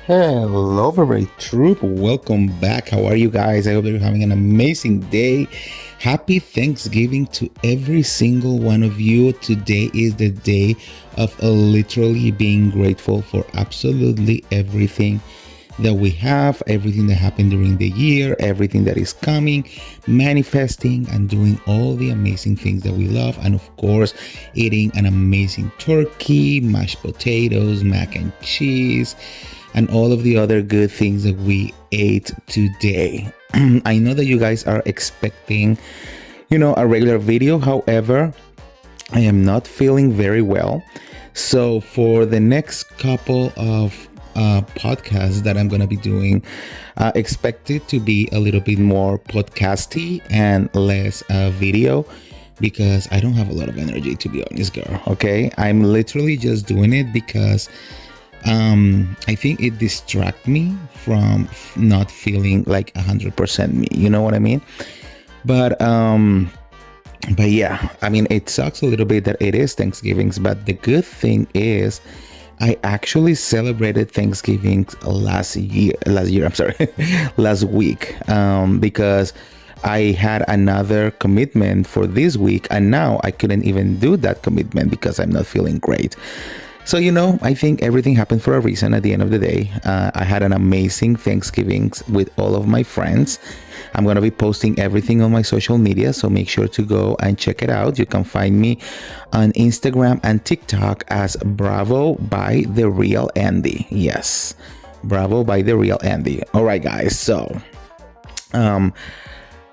Hello, very troop. Welcome back. How are you guys? I hope that you're having an amazing day. Happy Thanksgiving to every single one of you. Today is the day of literally being grateful for absolutely everything that we have, everything that happened during the year, everything that is coming, manifesting, and doing all the amazing things that we love. And of course, eating an amazing turkey, mashed potatoes, mac and cheese, and all of the other good things that we ate today. I know that you guys are expecting, a regular video. However, I am not feeling very well. So for the next couple of podcasts that I'm going to be doing, expect it to be a little bit more podcasty and less video because I don't have a lot of energy, to be honest, girl. Okay. I'm literally just doing it because I think it distracts me from not feeling like 100% me. You know what I mean? But but yeah, I mean, it sucks a little bit that it is Thanksgiving's, but the good thing is I actually celebrated Thanksgiving last year, I'm sorry, last week, because I had another commitment for this week, and now I couldn't even do that commitment because I'm not feeling great. So, I think everything happened for a reason at the end of the day. I had an amazing Thanksgiving with all of my friends. I'm going to be posting everything on my social media, so make sure to go and check it out. You can find me on Instagram and TikTok as Bravo by the Real Andy. Yes, Bravo by the Real Andy. All right, guys. So,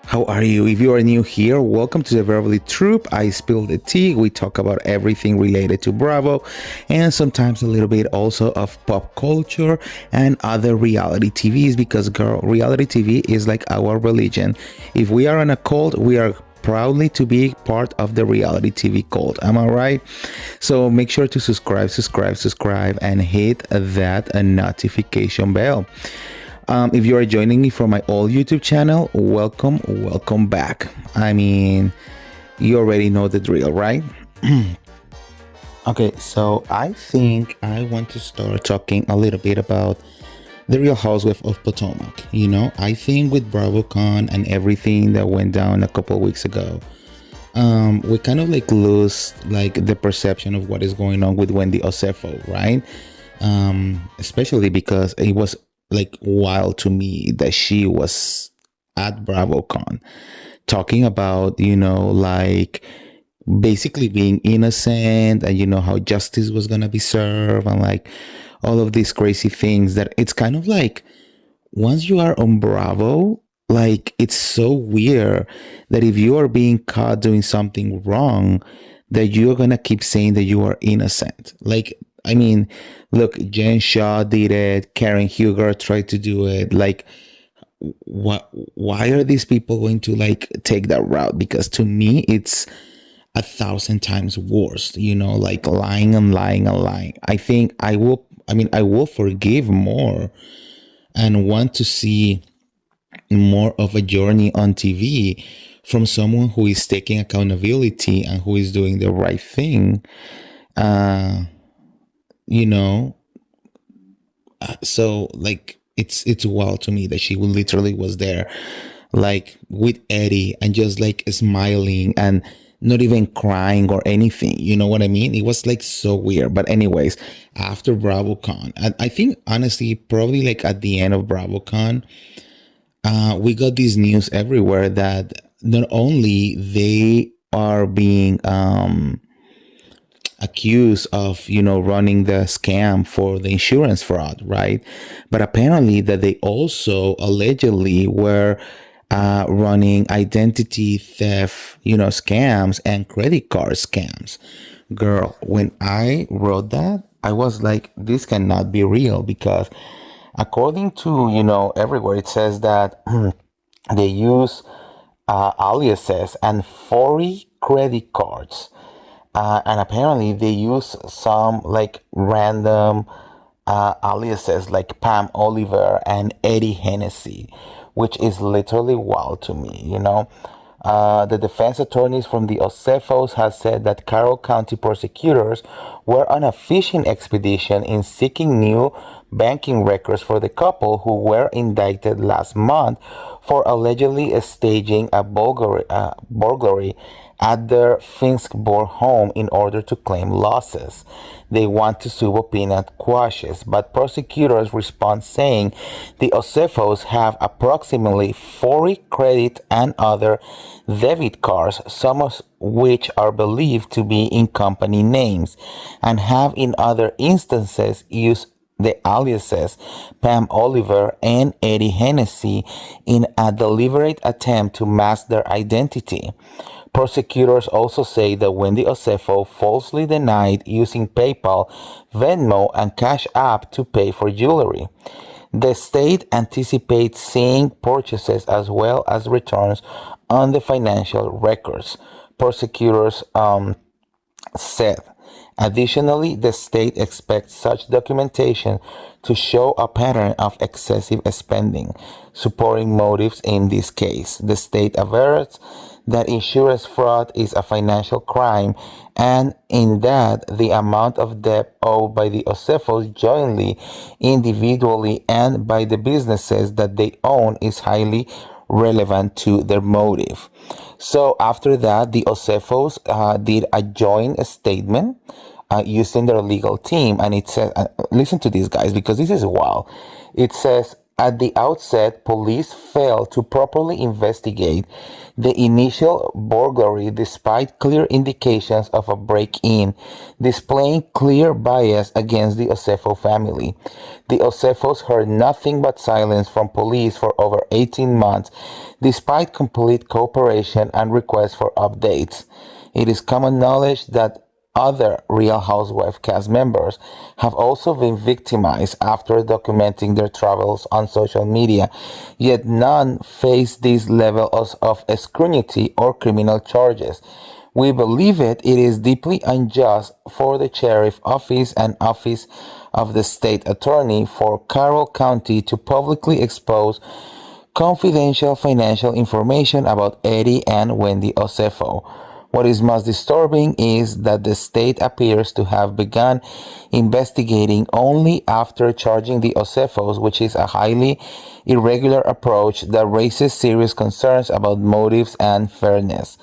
how are you? If you are new here, welcome to the BEVERLY Troop. I spill the tea. We talk about everything related to Bravo and sometimes a little bit also of pop culture and other reality TVs because, girl, reality TV is like our religion. If we are on a cult, we are proudly to be part of the reality TV cult. Am I right? So make sure to subscribe, and hit that notification bell. If you are joining me from my old YouTube channel, welcome back. I mean, you already know the drill, right? Okay, so I think I want to start talking a little bit about the Real Housewives of Potomac. I think with BravoCon and everything that went down a couple of weeks ago, we kind of like lose like the perception of what is going on with Wendy Osefo, right? Especially because it was like wild to me that she was at BravoCon talking about, like basically being innocent and how justice was gonna be served and like all of these crazy things that it's kind of like once you are on Bravo, like it's so weird that if you are being caught doing something wrong, that you're gonna keep saying that you are innocent. Like, I mean, look, Jen Shaw did it, Karen Huger tried to do it. Like, what? Why are these people going to like take that route? Because to me, it's 1,000 times worse. Like lying and lying and lying. I think I will. I mean, I will forgive more and want to see more of a journey on TV from someone who is taking accountability and who is doing the right thing. You know, so like it's wild to me that she literally was there like with Eddie and just like smiling and not even crying or anything. You know what I mean? It was like so weird. But anyways, after BravoCon, I think honestly, probably like at the end of BravoCon, we got this news everywhere that not only they are being accused of running the scam for the insurance fraud, right? But apparently that they also allegedly were running identity theft scams and credit card scams. Girl, when I wrote that, I was like, this cannot be real because according to everywhere, it says that they use aliases and 40 credit cards, and apparently they use some like random aliases like Pam Oliver and Eddie Hennessy, which is literally wild to me. The defense attorneys from the Osefos have said that Carroll County prosecutors were on a fishing expedition in seeking new banking records for the couple who were indicted last month for allegedly staging a burglary at their Finskborg home in order to claim losses. They want to subpoena quashes, but prosecutors respond saying the Osefos have approximately 40 credit and other debit cards, some of which are believed to be in company names, and have in other instances used the aliases Pam Oliver and Eddie Hennessy in a deliberate attempt to mask their identity. Prosecutors also say that Wendy Osefo falsely denied using PayPal, Venmo, and Cash App to pay for jewelry. The state anticipates seeing purchases as well as returns on the financial records. Prosecutors said. Additionally, the state expects such documentation to show a pattern of excessive spending, supporting motives in this case. The state avers that insurance fraud is a financial crime and in that the amount of debt owed by the Osefos jointly, individually, and by the businesses that they own is highly relevant to their motive. So after that, the Osefos did a joint statement using their legal team, and it says, listen to these guys because this is wild. It says, at the outset, police failed to properly investigate the initial burglary despite clear indications of a break-in, displaying clear bias against the Osefo family. The Osefos heard nothing but silence from police for over 18 months, despite complete cooperation and requests for updates. It is common knowledge that other Real Housewives cast members have also been victimized after documenting their travels on social media, yet none face these levels of scrutiny or criminal charges. We believe it is deeply unjust for the Sheriff Office and Office of the State Attorney for Carroll County to publicly expose confidential financial information about Eddie and Wendy Osefo. What is most disturbing is that the state appears to have begun investigating only after charging the Osefos, which is a highly irregular approach that raises serious concerns about motives and fairness.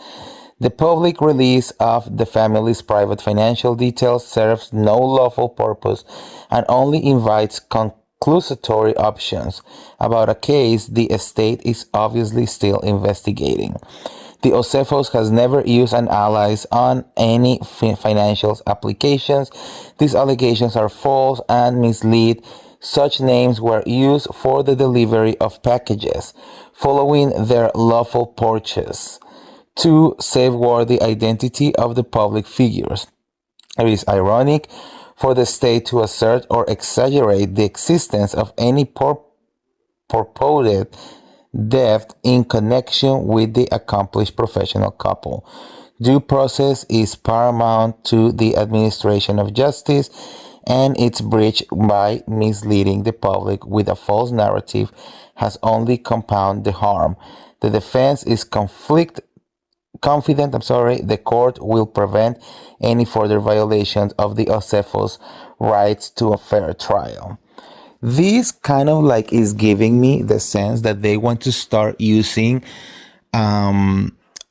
The public release of the family's private financial details serves no lawful purpose and only invites conclusory options about a case the estate is obviously still investigating. The Osefos has never used an alias on any financial applications. These allegations are false and mislead. Such names were used for the delivery of packages following their lawful purchase to safeguard the identity of the public figures. It is ironic for the state to assert or exaggerate the existence of any purported death in connection with the accomplished professional couple. Due process is paramount to the administration of justice, and its breach by misleading the public with a false narrative has only compounded the harm. The defense is confident the court will prevent any further violations of the Osefos' rights to a fair trial. This kind of like is giving me the sense that they want to start using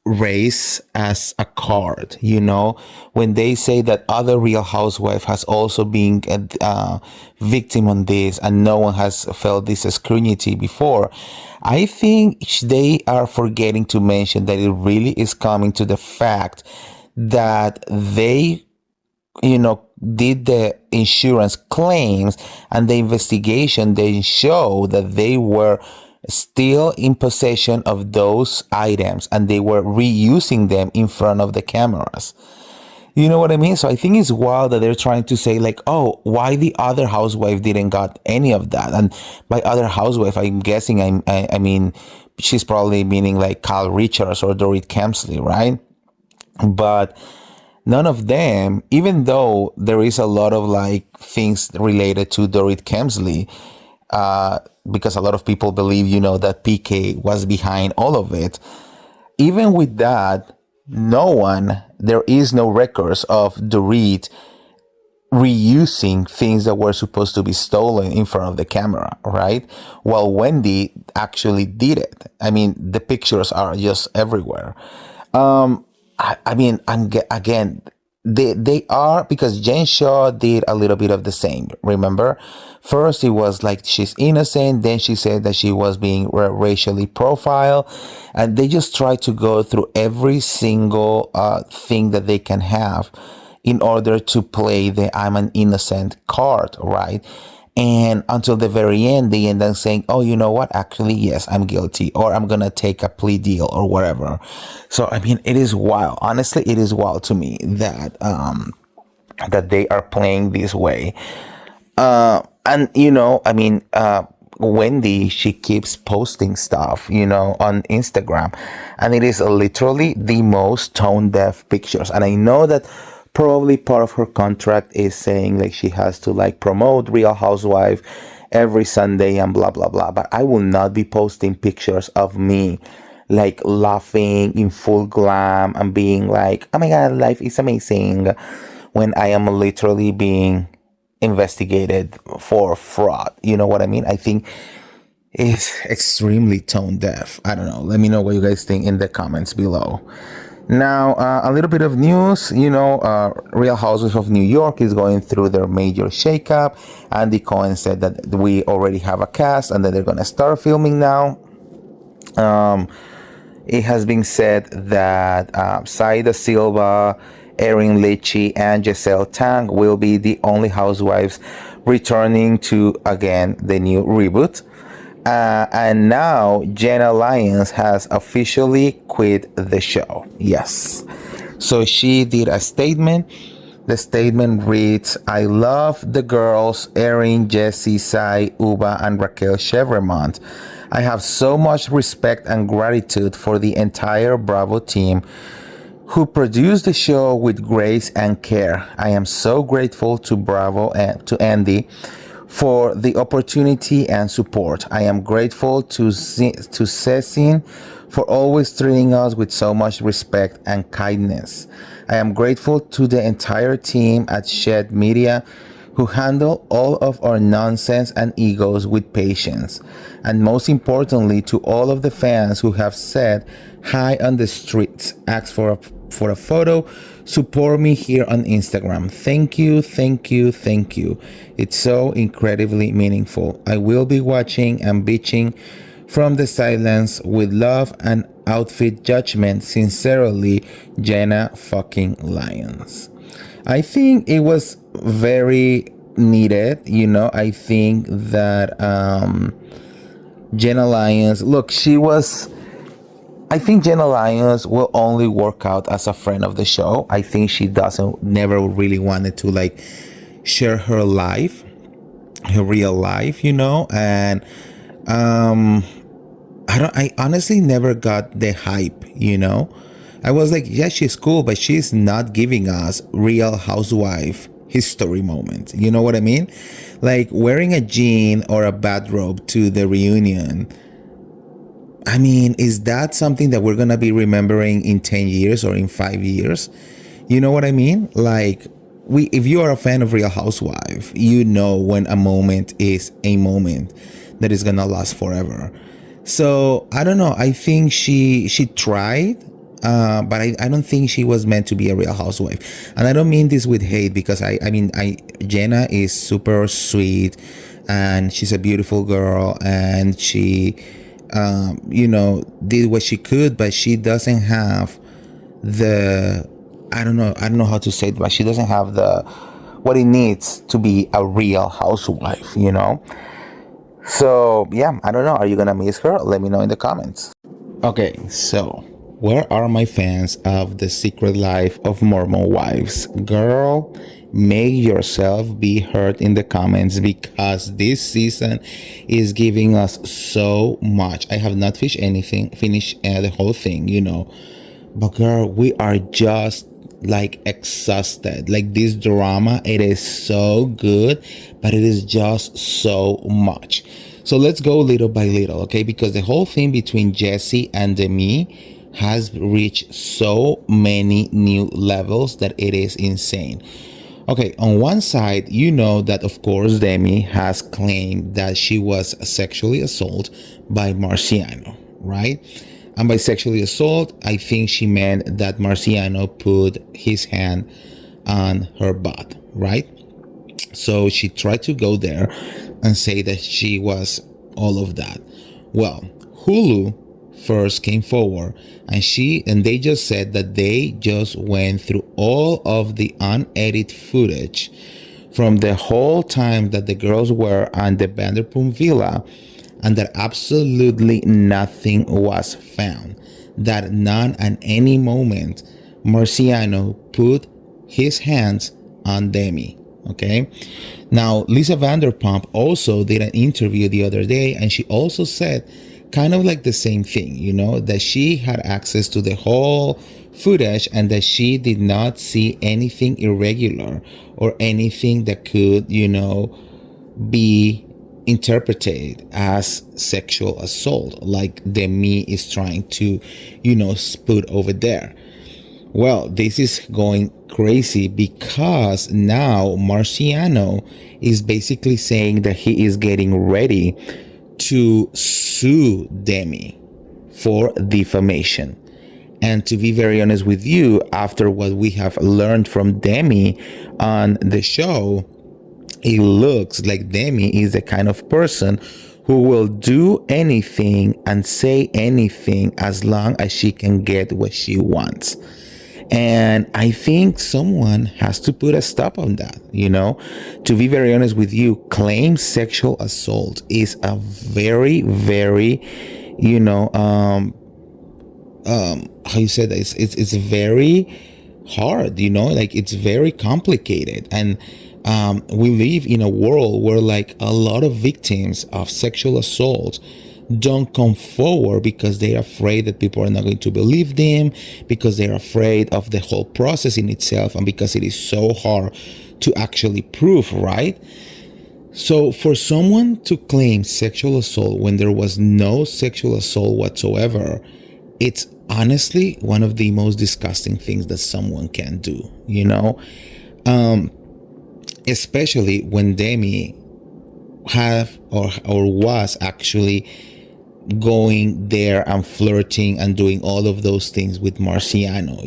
race as a card, when they say that other Real Housewife has also been a victim on this and no one has felt this scrutiny before. I think they are forgetting to mention that it really is coming to the fact that they did the insurance claims and the investigation, they show that they were still in possession of those items and they were reusing them in front of the cameras. You know what I mean? So I think it's wild that they're trying to say like, oh, why the other housewife didn't got any of that? And by other housewife, I'm guessing, I mean, she's probably meaning like Kyle Richards or Dorit Kemsley, right? But none of them, even though there is a lot of like things related to Dorit Kemsley, because a lot of people believe, that PK was behind all of it. Even with that, there is no records of Dorit reusing things that were supposed to be stolen in front of the camera, right? While Wendy actually did it. I mean, the pictures are just everywhere. I mean, again, they are, because Jen Shaw did a little bit of the same. Remember, first it was like she's innocent, then she said that she was being racially profiled, and they just try to go through every single thing that they can have in order to play the "I'm an innocent" card, right? And until the very end, they end up saying, oh, you know what? Actually, yes, I'm guilty, or I'm going to take a plea deal or whatever. So, I mean, it is wild. Honestly, it is wild to me that they are playing this way. And, I mean, Wendy, she keeps posting stuff, on Instagram, and it is literally the most tone deaf pictures. And I know that probably part of her contract is saying like she has to like promote Real Housewife every Sunday and blah blah blah, but I will not be posting pictures of me like laughing in full glam and being like, oh my god, life is amazing, when I am literally being investigated for fraud. You know what I mean? I think it's extremely tone deaf. I don't know. Let me know what you guys think in the comments below. Now, a little bit of news. Real Housewives of New York is going through their major shakeup. Andy Cohen said that we already have a cast and that they're going to start filming now. It has been said that Saida Silva, Erin Litchie, and Giselle Tang will be the only housewives returning to, again, the new reboot. And now Jenna Lyons has officially quit the show. Yes. So she did a statement. The statement reads, I love the girls, Erin, Jessie, Sai, Uba, and Raquel Chevremont. I have so much respect and gratitude for the entire Bravo team who produced the show with grace and care. I am so grateful to Bravo and to Andy for the opportunity and support. I am grateful to Cecine for always treating us with so much respect and kindness. I am grateful to the entire team at Shed Media who handle all of our nonsense and egos with patience. And most importantly, to all of the fans who have said hi on the streets, asked for a photo, support me here on Instagram. Thank you, thank you, thank you. It's so incredibly meaningful. I will be watching and bitching from the silence with love and outfit judgment. Sincerely, Jenna fucking Lyons. I think it was very needed. I think that Jenna Lyons, look, I think Jenna Lyons will only work out as a friend of the show. I think she never really wanted to like share her life, her real life, and I honestly never got the hype. I was like, yeah, she's cool, but she's not giving us Real Housewife history moment. You know what I mean? Like wearing a jean or a bathrobe to the reunion. I mean, is that something that we're going to be remembering in 10 years or in 5 years? You know what I mean? Like, if you are a fan of Real Housewife, you know when a moment is a moment that is going to last forever. So, I don't know. I think she tried, but I don't think she was meant to be a Real Housewife. And I don't mean this with hate, because I mean, Jenna is super sweet and she's a beautiful girl, and she did what she could, but she doesn't have I don't know how to say it, but she doesn't have what it needs to be a real housewife, So yeah, I don't know. Are you gonna miss her? Let me know in the comments. Okay, so where are my fans of The Secret Life of Mormon Wives? Girl, make yourself be heard in the comments, because this season is giving us so much. I have not finished the whole thing, but girl, we are just like exhausted. Like this drama, it is so good, but it is just so much. So let's go little by little, okay? Because the whole thing between Jesse and Demi has reached so many new levels that it is insane. Okay, on one side, you know that of course Demi has claimed that she was sexually assaulted by Marciano, right? And by sexually assault, I think she meant that Marciano put his hand on her butt, right? So she tried to go there and say that she was all of that. Well, Hulu first came forward and they just said that they just went through all of the unedited footage from the whole time that the girls were on the Vanderpump Villa, and that absolutely nothing was found. That not at any moment Marciano put his hands on Demi. Okay. Now, Lisa Vanderpump also did an interview the other day, and she also said kind of like the same thing, that she had access to the whole footage and that she did not see anything irregular or anything that could, be interpreted as sexual assault, like Demi is trying to, put over there. Well, this is going crazy because now Marciano is basically saying that he is getting ready to sue Demi for defamation. And to be very honest with you, after what we have learned from Demi on the show, it looks like Demi is the kind of person who will do anything and say anything as long as she can get what she wants. And I think someone has to put a stop on that, To be very honest with you, claim sexual assault is a very, very, how you said that? It's very hard, like it's very complicated. And we live in a world where like a lot of victims of sexual assault don't come forward because they're afraid that people are not going to believe them, because they're afraid of the whole process in itself, and because it is so hard to actually prove, right? So for someone to claim sexual assault when there was no sexual assault whatsoever, it's honestly one of the most disgusting things that someone can do, especially when Demi have or was actually going there and flirting and doing all of those things with Marciano.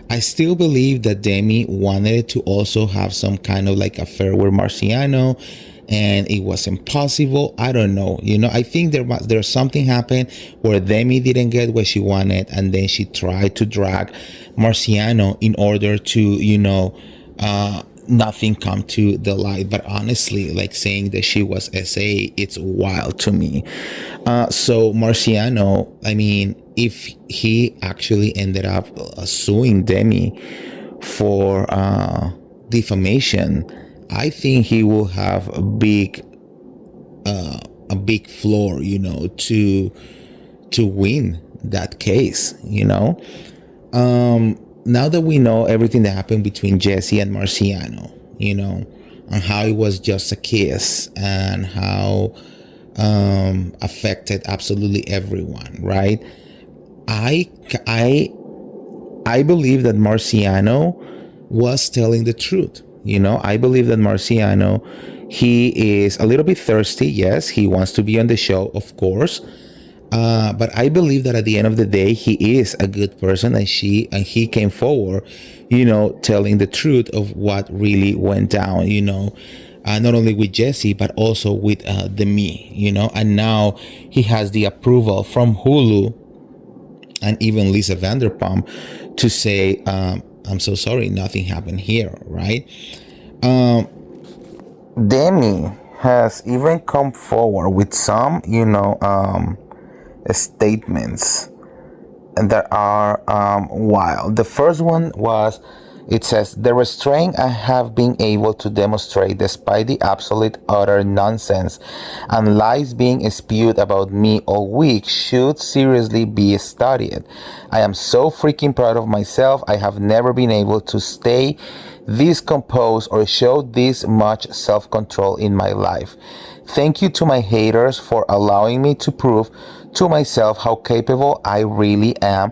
I still believe that Demi wanted to also have some kind of like affair with Marciano, and it was impossible. I don't know. I think there's something happened where Demi didn't get what she wanted, and then she tried to drag Marciano in order to, nothing come to the light. But honestly, like saying that she was SA, it's wild to me. So Marciano, I mean, if he actually ended up suing Demi for defamation, I think he will have a big floor, to win that case. Now that we know everything that happened between Jesse and Marciano, and how it was just a kiss, and how affected absolutely everyone, right? I believe that Marciano was telling the truth. I believe that Marciano, he is a little bit thirsty. Yes, he wants to be on the show, of course. But I believe that at the end of the day, he is a good person, and he came forward, telling the truth of what really went down, not only with Jesse, but also with Demi, and now he has the approval from Hulu and even Lisa Vanderpump to say, I'm so sorry, nothing happened here, right? Demi has even come forward with some, statements that are wild. The first one was, it says, the restraint I have been able to demonstrate despite the absolute utter nonsense and lies being spewed about me all week should seriously be studied. I am so freaking proud of myself. I have never been able to stay this composed or show this much self-control in my life. Thank you to my haters for allowing me to prove to myself how capable I really am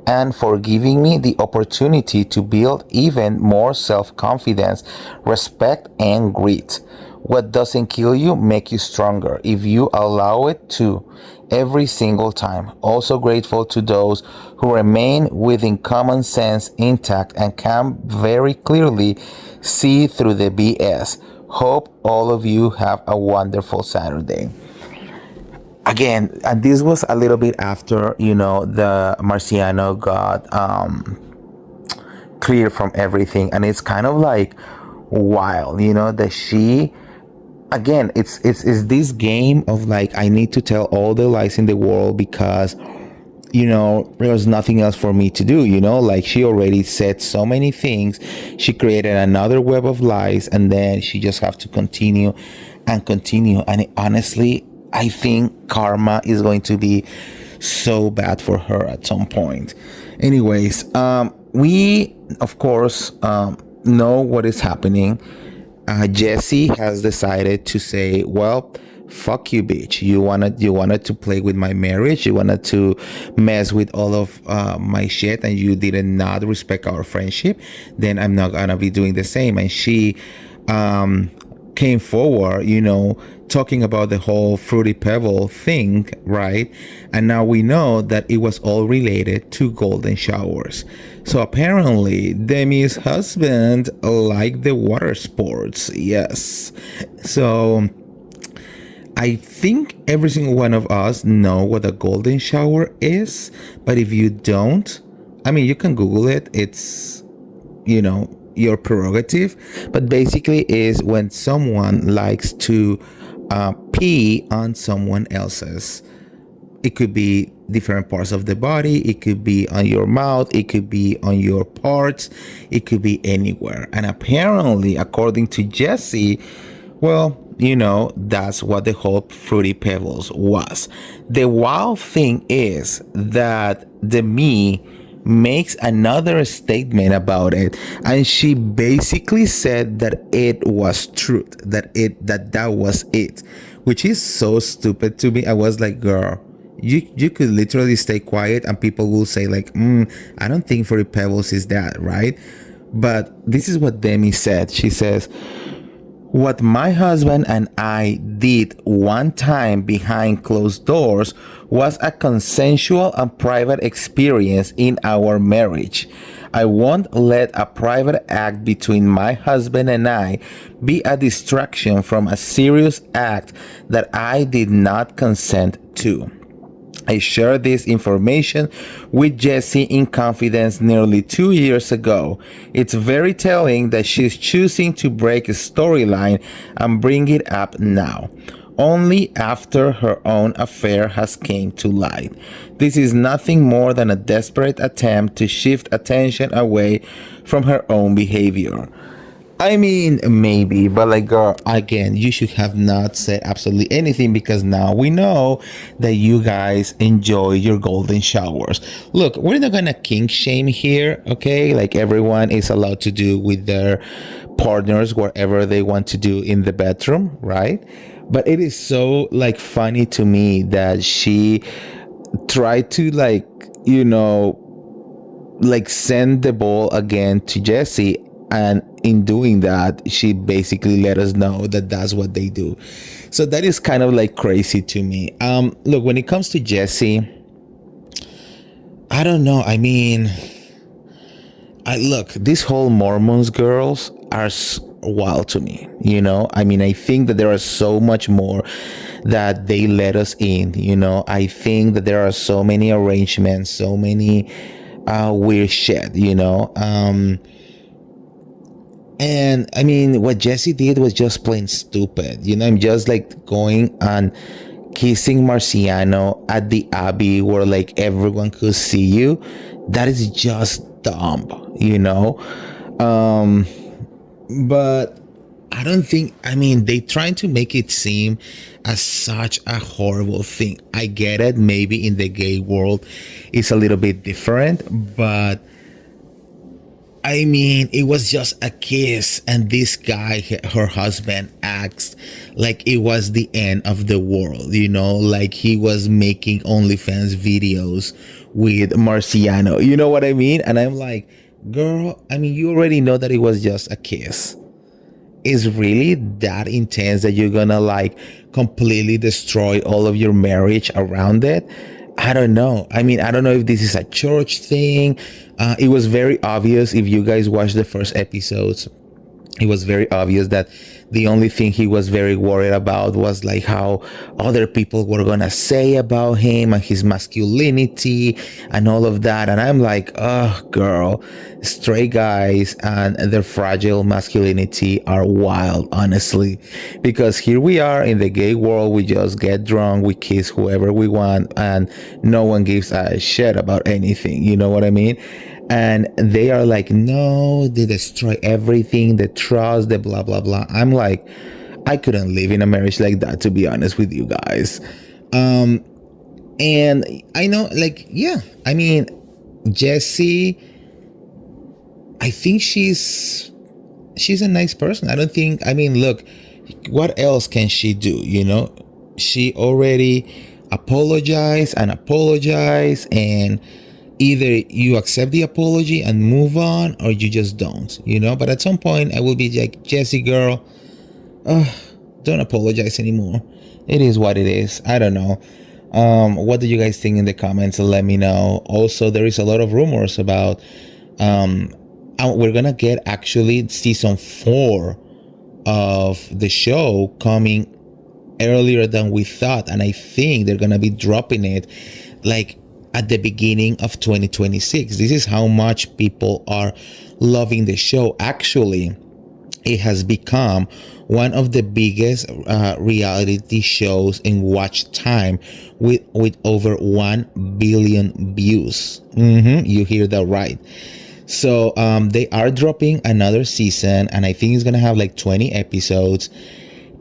and for giving me the opportunity to build even more self-confidence, respect, and grit. What doesn't kill you make you stronger if you allow it to every single time. Also grateful to those who remain within common sense intact and can very clearly see through the BS. Hope all of you have a wonderful Saturday. Again, and this was a little bit after, the Marciano got clear from everything, and it's kind of like wild, that she, again, it's this game of like, I need to tell all the lies in the world because there's nothing else for me to do, like she already said so many things. She created another web of lies, and then she just have to continue and continue. And honestly, I think karma is going to be so bad for her at some point. Anyways, we of course know what is happening. Jesse has decided to say, well, fuck you, bitch. You wanted to play with my marriage. You wanted to mess with all of my shit, and you did not respect our friendship. Then I'm not gonna be doing the same. And she came forward, talking about the whole Fruity Pebble thing, right? And now we know that it was all related to golden showers. So apparently Demi's husband liked the water sports. Yes. So I think every single one of us know what a golden shower is, but if you don't, I mean, you can Google it. It's, your prerogative, but basically is when someone likes to pee on someone else's. It could be different parts of the body. It could be on your mouth. It could be on your parts. It could be anywhere. And apparently, according to Jesse, well, that's what the whole Fruity Pebbles was. The wild thing is that the me makes another statement about it, and she basically said that it was truth, that was it, which is so stupid to me. I was like, girl, you could literally stay quiet and people will say like, I don't think Fruity Pebbles is that, right? But this is what Demi said. She says, what my husband and I did one time behind closed doors was a consensual and private experience in our marriage. I won't let a private act between my husband and I be a distraction from a serious act that I did not consent to. I shared this information with Jessie in confidence nearly 2 years ago. It's very telling that she's choosing to break a storyline and bring it up now, only after her own affair has came to light. This is nothing more than a desperate attempt to shift attention away from her own behavior. I mean, maybe, but like, girl, again, you should have not said absolutely anything because now we know that you guys enjoy your golden showers. Look, we're not gonna kink shame here, okay? Like, everyone is allowed to do with their partners whatever they want to do in the bedroom, right? But it is so like funny to me that she tried to like send the ball again to Jesse, and in doing that she basically let us know that that's what they do. So that is kind of like crazy to me. Look, when it comes to Jesse, I don't know. I mean, look, these whole Mormons girls are wild to me, I mean, I think that there are so much more that they let us in. I think that there are so many arrangements, so many weird shit. And I mean, what Jesse did was just plain stupid. I'm just like going and kissing Marciano at the Abbey where like everyone could see you. That is just dumb, but I don't think, I mean, they trying to make it seem as such a horrible thing. I get it. Maybe in the gay world it's a little bit different, but I mean, it was just a kiss, and this guy, her husband, acts like it was the end of the world, like he was making OnlyFans videos with Marciano. You know what I mean? And I'm like, girl, I mean, you already know that it was just a kiss. Is really that intense that you're gonna like completely destroy all of your marriage around it? I don't know. I mean, I don't know if this is a church thing. It was very obvious if you guys watched the first episodes. It was very obvious that the only thing he was very worried about was like how other people were gonna say about him and his masculinity and all of that. And I'm like, oh, girl, straight guys and their fragile masculinity are wild, honestly. Because here we are in the gay world, we just get drunk, we kiss whoever we want, and no one gives a shit about anything. You know what I mean? And they are like, no, they destroy everything, the trust, the blah blah blah. I'm like, I couldn't live in a marriage like that, to be honest with you guys. And I know, like, yeah, I mean, Jessie, I think she's a nice person. I don't think, I mean, look, what else can she do? She already apologized and apologized, and either you accept the apology and move on, or you just don't. But at some point I will be like, Jessie girl, don't apologize anymore. It is what it is. I don't know. What do you guys think in the comments? Let me know. Also, there is a lot of rumors about we're gonna get actually season 4 of the show coming earlier than we thought, and I think they're gonna be dropping it like at the beginning of 2026. This is how much people are loving the show. Actually, it has become one of the biggest reality shows in watch time, with over 1 billion views. You hear that right. So they are dropping another season, and I think it's gonna have like 20 episodes,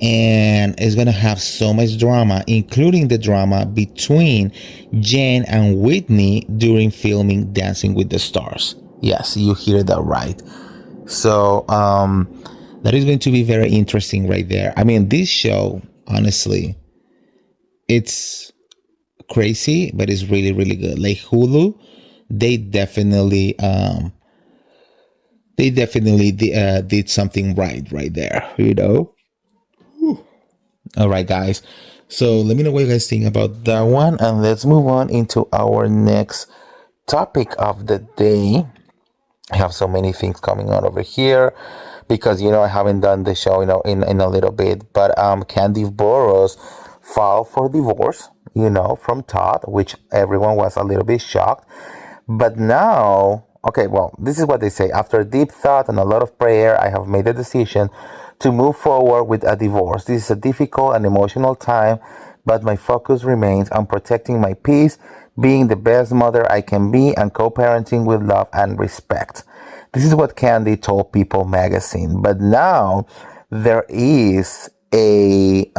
and it's gonna have so much drama, including the drama between Jen and Whitney during filming Dancing with the Stars. Yes, you hear that right. So that is going to be very interesting right there. I mean, this show, honestly, it's crazy, but it's really, really good. Like Hulu, they definitely did something right there. All right, guys. So let me know what you guys think about that one, and let's move on into our next topic of the day. I have so many things coming on over here because I haven't done the show in a little bit. But Kandi Burrus filed for divorce, from Todd, which everyone was a little bit shocked. But now, okay, well, this is what they say. After deep thought and a lot of prayer, I have made a decision to move forward with a divorce. This is a difficult and emotional time, but my focus remains on protecting my peace, being the best mother I can be, and co-parenting with love and respect. This is what Kandi told People magazine. But now there is a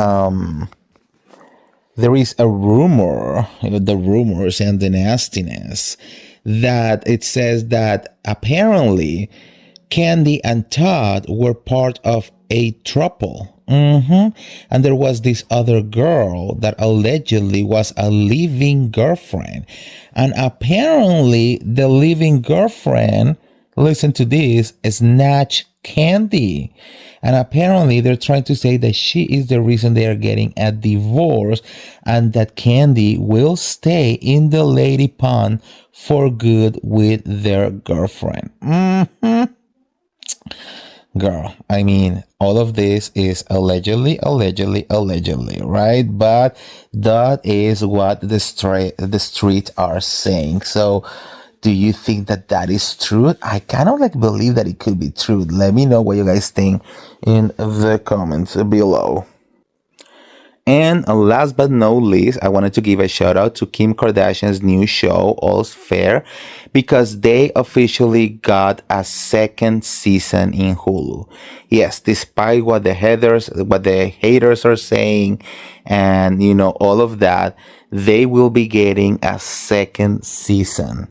rumor, the rumors and the nastiness, that it says that apparently Kandi and Todd were part of a throuple. And there was this other girl that allegedly was a living girlfriend. And apparently the living girlfriend, listen to this, snatched Kandi. And apparently they're trying to say that she is the reason they are getting a divorce, and that Kandi will stay in the lady pond for good with their girlfriend. Girl, I mean, all of this is allegedly, right? But that is what the street are saying. So do you think that is true? I kind of like believe that it could be true. Let me know what you guys think in the comments below. And last but not least, I wanted to give a shout out to Kim Kardashian's new show, All's Fair, because they officially got a second season in Hulu. Yes, despite what the haters are saying, and all of that, they will be getting a second season.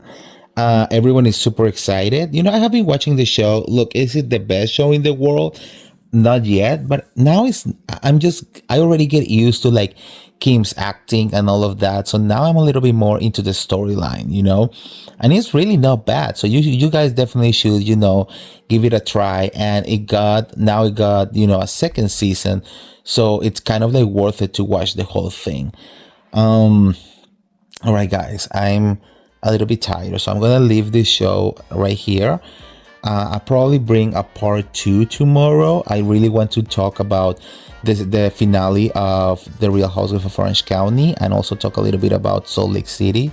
Everyone is super excited. I have been watching the show. Look, is it the best show in the world? not yet, but now it's I already get used to like Kim's acting and all of that. So now I'm a little bit more into the storyline, and it's really not bad. So you guys definitely should, give it a try. And it got, a second season. So it's kind of like worth it to watch the whole thing. All right, guys, I'm a little bit tired, so I'm gonna leave this show right here. I'll probably bring a part 2 tomorrow. I really want to talk about the finale of The Real Housewives of Orange County, and also talk a little bit about Salt Lake City.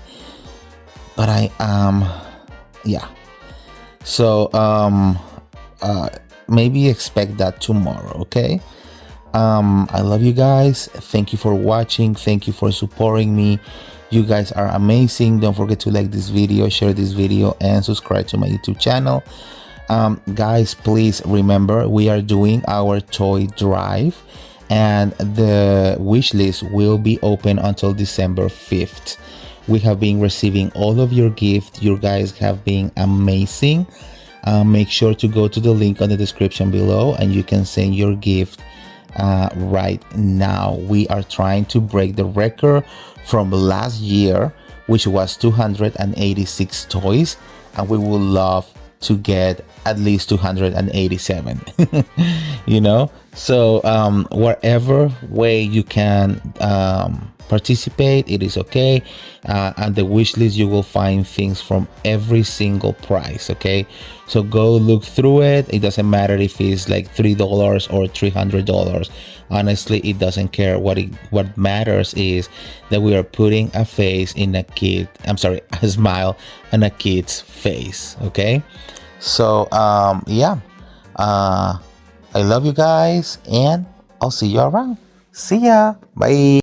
But yeah. So maybe expect that tomorrow, okay? I love you guys. Thank you for watching. Thank you for supporting me. You guys are amazing. Don't forget to like this video, share this video, and subscribe to my YouTube channel. Guys, please remember, we are doing our toy drive, and the wish list will be open until December 5th. We have been receiving all of your gifts. You guys have been amazing. Make sure to go to the link on the description below, and you can send your gift right now. We are trying to break the record from last year, which was 286 toys, and we would love to get at least 287. So whatever way you can participate, it is okay. And the wish list, you will find things from every single price, okay? So go look through it. It doesn't matter if it's like $3 or $300. Honestly, it doesn't care. What matters is that we are putting a smile on a kid's face, okay? So yeah, I love you guys, and I'll see you around. See ya. Bye.